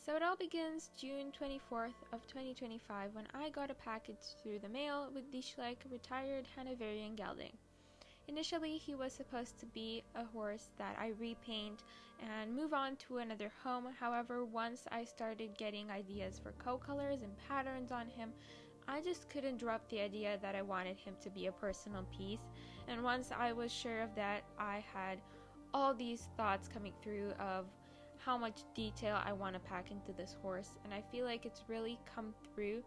So it all begins June 24th of 2025 when I got a package through the mail with the Schleich retired Hanoverian gelding. Initially, he was supposed to be a horse that I repaint and move on to another home. However, once I started getting ideas for coat colors and patterns on him, I just couldn't drop the idea that I wanted him to be a personal piece. And once I was sure of that, I had all these thoughts coming through of how much detail I want to pack into this horse, and I feel like it's really come through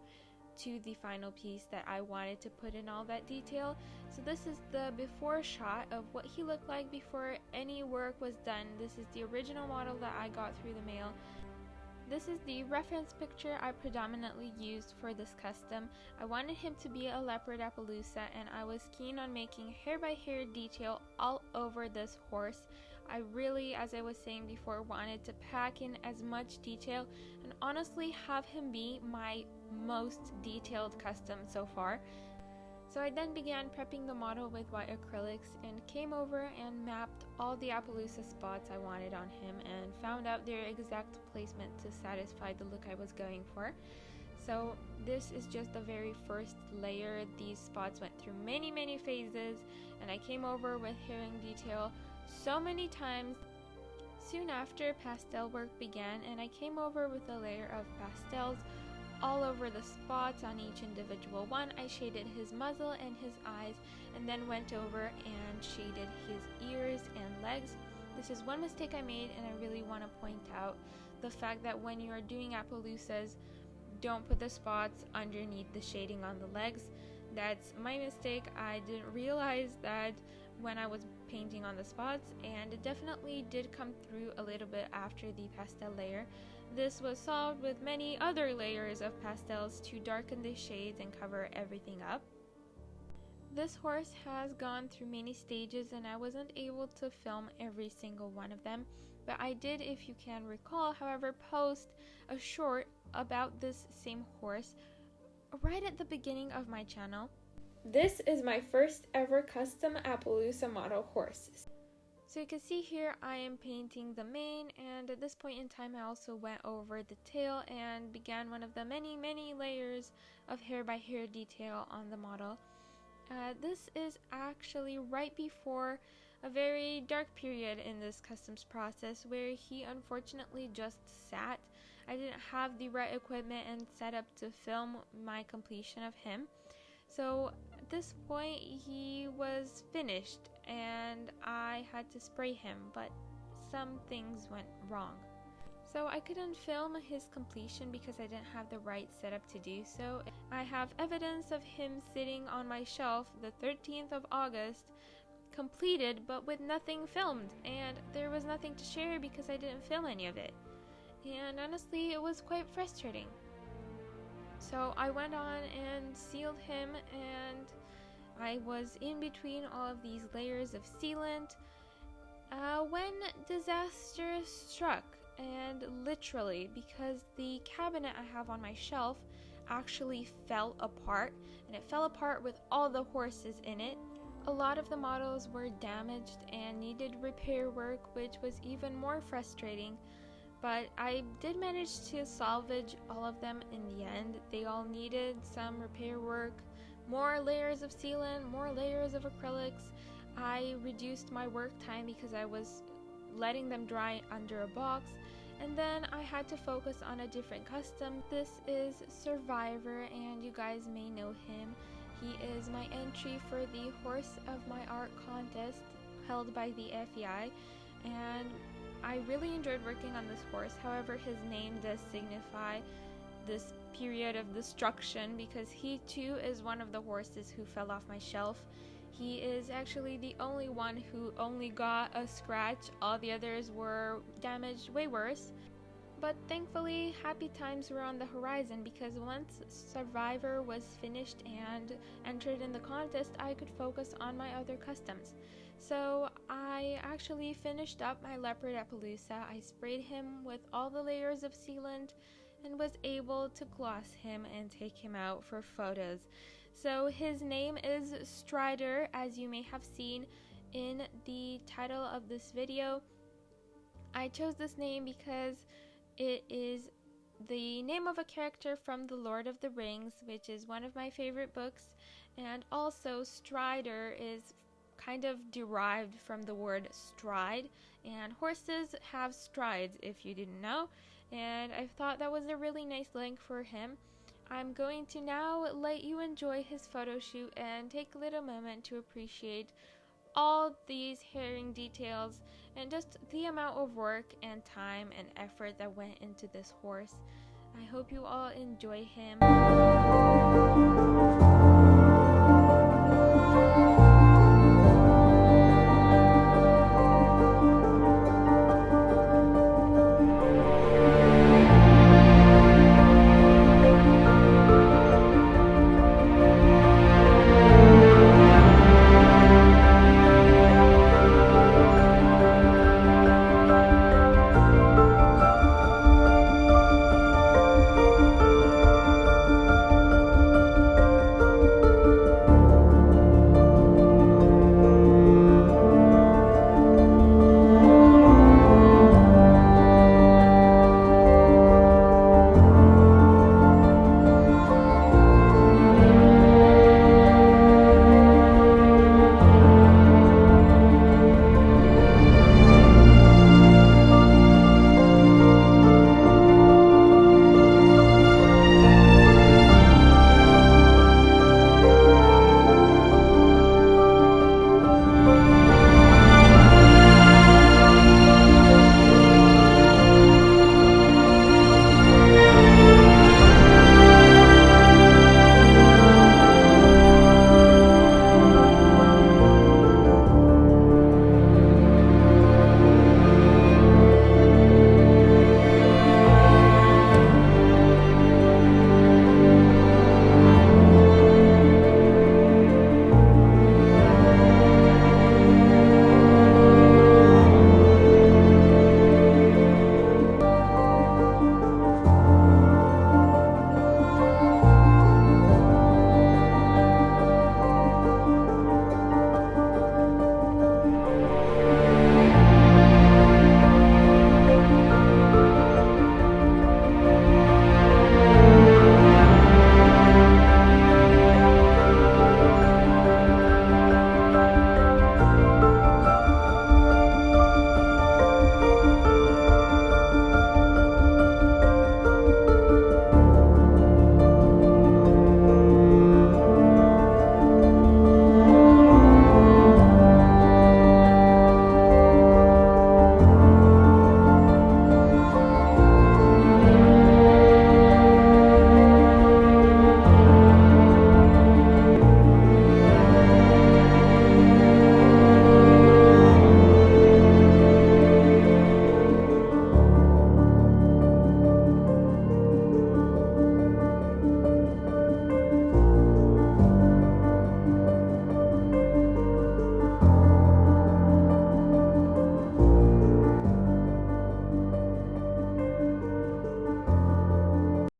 to the final piece that I wanted to put in all that detail. So this is the before shot of what he looked like before any work was done. This is the original model that I got through the mail. This is the reference picture I predominantly used for this custom. I wanted him to be a Leopard Appaloosa, and I was keen on making hair by hair detail all over this horse. I really, as I was saying before, wanted to pack in as much detail and honestly have him be my most detailed custom so far. So I then began prepping the model with white acrylics and came over and mapped all the Appaloosa spots I wanted on him and found out their exact placement to satisfy the look I was going for. So this is just the very first layer. These spots went through many phases, and I came over with herring detail so many times. Soon after, pastel work began, and I came over with a layer of pastels all over the spots on each individual one. I shaded his muzzle and his eyes, and then went over and shaded his ears and legs. This is one mistake I made, and I really want to point out the fact that when you are doing Appaloosas, don't put the spots underneath the shading on the legs. That's my mistake. I didn't realize that when I was painting on the spots, and it definitely did come through a little bit after the pastel layer. This was solved with many other layers of pastels to darken the shades and cover everything up. This horse has gone through many stages, and I wasn't able to film every single one of them, but I did, if you can recall, however, post a short about this same horse right at the beginning of my channel. This is my first ever custom Appaloosa model horse. So you can see here I am painting the mane, and at this point in time I also went over the tail and began one of the many layers of hair by hair detail on the model. This is actually right before a very dark period in this customs process where he unfortunately just sat. I didn't have the right equipment and setup to film my completion of him. So at this point he was finished and I had to spray him, but some things went wrong. So I couldn't film his completion because I didn't have the right setup to do so. I have evidence of him sitting on my shelf the 13th of August, completed but with nothing filmed, and there was nothing to share because I didn't film any of it. And honestly, it was quite frustrating. So I went on and sealed him, and I was in between all of these layers of sealant when disaster struck. And literally, because the cabinet I have on my shelf actually fell apart, and it fell apart with all the horses in it. A lot of the models were damaged and needed repair work, which was even more frustrating. But I did manage to salvage all of them in the end. They all needed some repair work, more layers of sealant, more layers of acrylics. I reduced my work time because I was letting them dry under a box, and then I had to focus on a different custom. This is Survivor, and you guys may know him. He is my entry for the Horse of My Art contest held by the FEI, and I really enjoyed working on this horse. However, his name does signify this period of destruction because he too is one of the horses who fell off my shelf. He is actually the only one who only got a scratch. All the others were damaged way worse. But thankfully, happy times were on the horizon because once Survivor was finished and entered in the contest, I could focus on my other customs. So I actually finished up my Leopard Appaloosa. I sprayed him with all the layers of sealant and was able to gloss him and take him out for photos. So his name is Strider, as you may have seen in the title of this video. I chose this name because it is the name of a character from The Lord of the Rings, which is one of my favorite books, and also Strider is kind of derived from the word stride, and horses have strides if you didn't know, and I thought that was a really nice link for him. I'm going to now let you enjoy his photo shoot and take a little moment to appreciate all these herring details and just the amount of work and time and effort that went into this horse. I hope you all enjoy him.